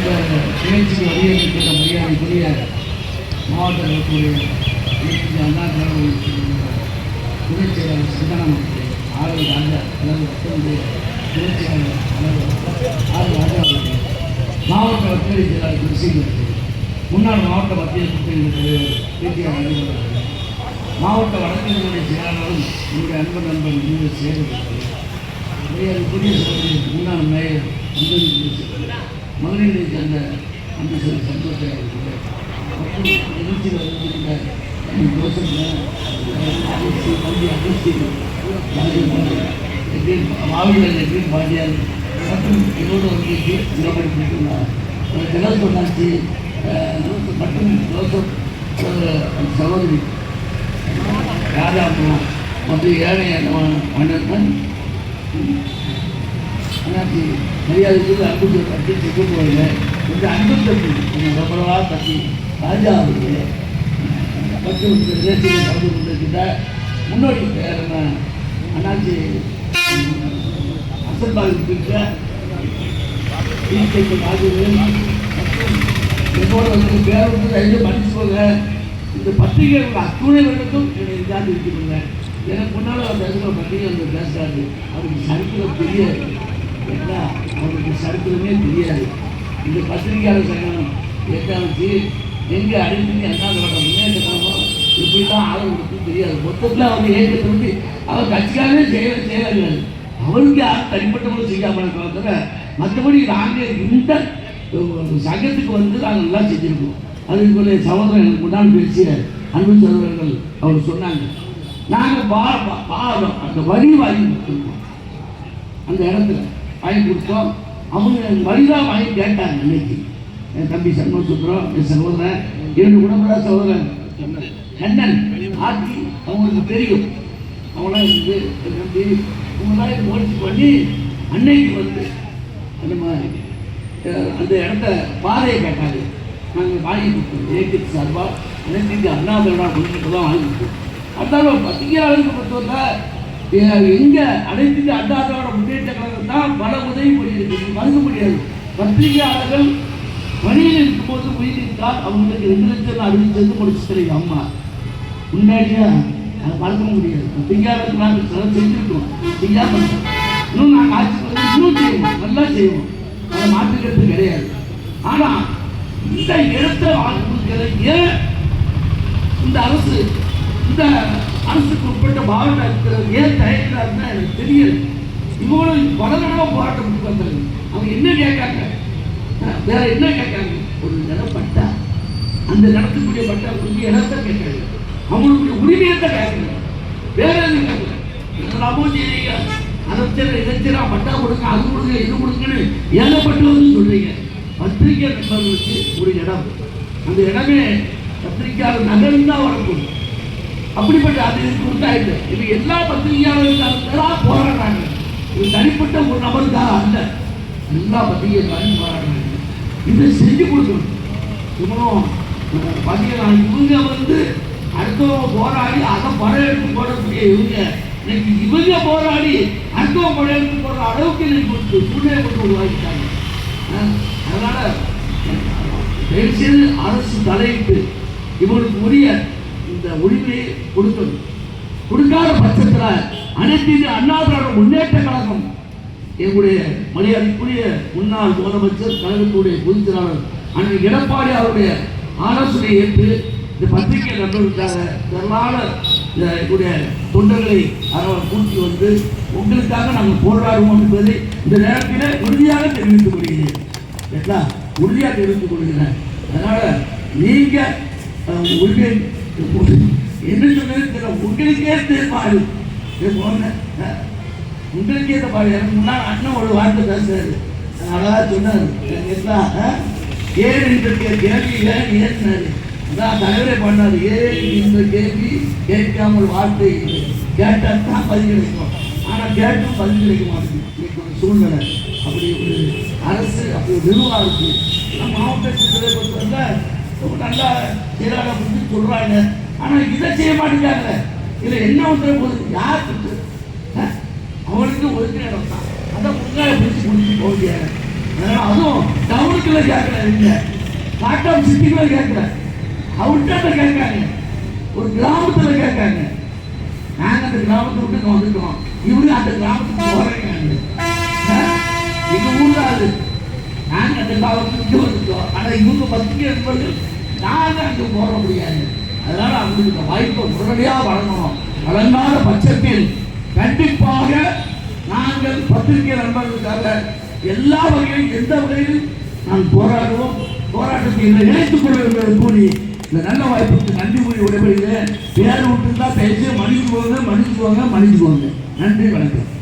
இந்த நிகழ்ச்சிக்கு வழியமைக்கின்ற மரியாதைக்குரிய மாவட்ட கழகத்துடைய அண்ணா கழக துணைச் செயலாளர் சிந்தானம் ஆர் ராஜா துணைச் செயலாளர் ஆர் ராஜா அவர்கள், மாவட்ட வக்கீலை செயலாளர் கிருஷ்ணன், முன்னாள் மாவட்ட மத்திய குற்றவியல் தலைவர் பிடிஆர் அலுவலர்கள், மாவட்ட வழக்கறிஞருடைய செயலாளரும் என்னுடைய அன்பர் நண்பர் மீது செயல்படுத்தார், புதிய முன்னாள் மேயர் மதுரையை சேர்ந்த அந்த சில சந்தோஷ மற்றும் நிகழ்ச்சியில் இருக்கின்ற மாவீரர் எட்வின் பாண்டியார் மற்றும் என்னோட வங்கிக்கு நிலப்படிப்பிட்டுள்ளார் ஜெகல் பொன்னாச்சி மற்றும் ஜோசப் சகோதரி ராஜாபுரம் மற்றும் ஏழைய மன்னன் அண்ணாச்சி மரியாதைக்கு அன்பு கட்டி செக்கப்படுவாங்க. இந்த அன்பு தட்டி கொஞ்சம் பிரபலமாக தட்டி ராஜா அவர்களே மற்றும் இந்த நிகழ்ச்சியை கலந்து கொண்டிருக்கின்ற முன்னோடி பேரன அண்ணாச்சி அசன்பாகிருக்கின்ற ஆகியோர்கள் மற்றும் என்னோட வந்து பேருந்து தயவு மன்னிச்சுக்கோங்க. இந்த பத்திரிகைகள் அத்துணை வருடத்தும் என்னை இதாண்டு இருக்கிறாங்க. எனக்கு முன்னால் அவர் பேசுகிற பத்திரிகை வந்து பேசுகிறாரு. அவருக்கு சரித்திரம் தெரியாது, ஏன்னா அவருக்கு சரித்திரமே தெரியாது. இந்த பத்திரிகையாளர் சங்கம் எட்டாச்சு எங்கே அடிப்படை அண்ணா கழகம் முன்னேற்ற கழகம் இப்படி தான் ஆதரவு கொடுத்து தெரியாது. மொத்தத்தில் அவங்க ஏற்றத்தை வந்து அவர் கட்சிக்காகவே செய்யலாங்க. அவருக்கு யாரும் தனிப்பட்டவங்களும் செய்யாமல் தவிர மற்றபடி நாங்கள் இந்த சங்கத்துக்கு வந்து நாங்கள் நல்லா செஞ்சுருக்கோம். அதுக்குள்ளே சகோதரன் எனக்கு முன்னாள் பேசிய அன்பு சகோதரர்கள் அவர் சொன்னாங்க, நாங்கள் அந்த வரி வாங்கி கொடுத்துருக்கோம். அந்த இடத்துல வாங்கி கொடுத்தோம். அவங்க வரிதான் வாங்கி கேட்டாங்க. அன்னைக்கு என் தம்பி சண்முகசுந்தரம், என் சகோதரன், இரண்டு குடும்ப சகோதரன் கண்ணன் ஆட்சி அவங்களுக்கு தெரியும். அவங்களாம் இருந்து தம்பி இவங்களாம் முயற்சி பண்ணி அன்னைக்கு வந்து அந்த இடத்த பாதையை கேட்டாங்க. நாங்கள் வாங்கி கொடுத்தோம். ஏகத்து சார்பாக அனைத்து அண்ணா திராவிட முன்னேற்றம் தான் வாங்கி கொடுத்தோம். அதனால பத்திரிகையாளருக்கு பொறுத்தவரை எங்கே அனைத்து அண்ணா திராவிட முன்னேற்ற கழகம் தான் பல உதவி பண்ணியிருக்கு, மறுக்க முடியாது. பத்திரிகையாளர்கள் பணியில் இருக்கும்போது உயிரிழந்தால் அவங்களுக்கு 2 லட்சம் அறிவிச்சது முடிச்சு தெரியும். அம்மா முன்னாடியா அதை மறக்க முடியாது. பத்திரிகையாளருக்கு நாங்கள் சில செஞ்சுருக்கோம், செய்யாமல் இன்னும் நாங்கள் ஆட்சி வந்து இன்னும் செய்வோம், நல்லா செய்வோம், அதை மாற்றுக்கிறது கிடையாது. ஆனால் இந்த இடத்தை வாங்குகிற ஏன் இந்த அரசுக்கு உட்பட்ட மாவட்ட இருக்கிறது ஏன் தயக்கிறாருன்னா எனக்கு தெரியல. இவங்களும் பல தடவை போராட்டத்துக்கு வந்தாங்க. அவங்க என்ன கேட்காங்க, வேற என்ன கேட்காங்க, ஒரு நிலம் பட்டா, அந்த நடத்தக்கூடிய பட்டா கொடுத்து இடத்தை கேட்காங்க, அவங்களுடைய உரிமையத்தை கேட்கல, வேற எதுவும் கேட்கல. என்னெல்லாமோ செய்றீங்க, அரசியல் இளைஞரா பட்டா கொடுங்க, அது கொடுங்க, இது கொடுங்கன்னு ஏகப்பட்டு வந்து சொல்றீங்க. பத்திரிகை நண்பர்களுக்கு ஒரு இடம், அந்த இடமே பத்திரிகையாளர் நகரம் தான் வரக்கூடும். அப்படிப்பட்ட அது கொடுத்தாயிட்டு இது எல்லா பத்திரிகையாளர்களுக்காக போராடுறாங்க. இது தனிப்பட்ட ஒரு நபருக்காக அல்ல, எல்லா பத்திரிகையாளர்களும் போராடுறாங்க. இதை செஞ்சு கொடுக்கணும். இவனும் பார்த்தீங்கன்னா இவங்க வந்து அடுத்தவங்க போராடி அதை படம் எடுத்து போடக்கூடிய இன்னைக்கு இவங்க போராடி அடுத்தவங்க படம் எடுத்து போடுற அளவுக்கு இன்னைக்கு சூழ்நிலை கொண்டு உருவாக்கிட்டாங்க. அதனால தயவுசெய்து அரசு தலையிட்டு இவங்களுக்கு உரிய இந்த உரிமையை கொடுக்கணும். கொடுக்காத பட்சத்தில் அனைத்து அண்ணா திராவிட முன்னேற்ற கழகம் எங்களுடைய மரியாதைக்குரிய முன்னாள் முதலமைச்சர் கழகத்துடைய பொதுச் செயலாளர் அன்றைய எடப்பாடி அவருடைய ஆலோசனை ஏற்று இந்த பத்திரிகை நண்பர்களுக்காக திரளான எங்களுடைய தொண்டர்களை கூட்டி வந்து உங்களுக்காக நாங்கள் போராடுவோம் என்பதை இந்த நேரத்தில் உறுதியாக தெரிவித்துக் கொள்கிறேன். உறுதியாக தெரிவித்துக் கொள்கிறேன். அதனால நீங்க உரிமை என்ன சொன்னது உங்களுக்கே தேர்ப்பாடு, உங்களுக்கே பாடு. எனக்கு முன்னால் அண்ணன் ஒரு வார்த்தை பேசுறாரு, அழகா சொன்னார். ஏன் இந்த கேள்வியில ஏற்றினாரு, அதான் தலைவரே பண்ணாரு. ஏன் இந்த கேள்வி கேட்காமல் வார்த்தை கேட்டால் தான் பதில் கிடைக்கும், ஆனால் கேட்டும் பதில் கிடைக்க மாட்டேங்குது. இன்னைக்கு ஒரு சூழ்நிலை அப்படி ஒரு அரசு அப்படி ஒரு நிர்வாகம் இருக்கு. மாவட்டத்தை பொறுத்தவரை ரொம்ப நல்லா செயலாளர் பற்றி சொல்றாங்க, ஆனால் இதை செய்ய மாட்டேங்கிறாங்க. இதில் என்ன வந்துட போகுது, யார் அவனுக்கு ஒதுக்கிற இடம் தான், அதை முன்னாடி பிடிச்சி போக முடியாது. அதனால அதுவும் டவுனுக்குள்ள டவுனில் கேட்கல, காட்டம் சிட்டிக்குள்ள கேட்கல, அவுட்டாக கேட்காங்க, ஒரு கிராமத்தில் கேட்காங்க. நாங்கள் அந்த கிராமத்தை விட்டு வந்துட்டோம், இவரு அந்த கிராமத்துக்கு போறாங்க. எங்க ஊர்ல அது நாங்கள் அந்த கிராமத்துக்கு வந்துட்டோம். ஆனால் இவங்க பத்திரிகை என்பது நாங்கள் அங்கே போட முடியாது. அதனால அவங்களுக்கு வாய்ப்பை உடனடியாக வழங்கணும். வழங்காத பட்சத்தில் கண்டிப்பாக நாங்கள் பத்திரிகை நண்பர்களுக்காக எல்லா வகையிலும் எந்த வகையிலும் நான் போராடுவோம். போராட்டத்தை இணைத்துக் கொள்ள கூறி இந்த நல்ல வாய்ப்புக்கு நன்றி கூறி விடைபெறுகிறேன். பேர் விட்டுருந்தா பேசி மன்னிச்சு போங்க. நன்றி, வணக்கம்.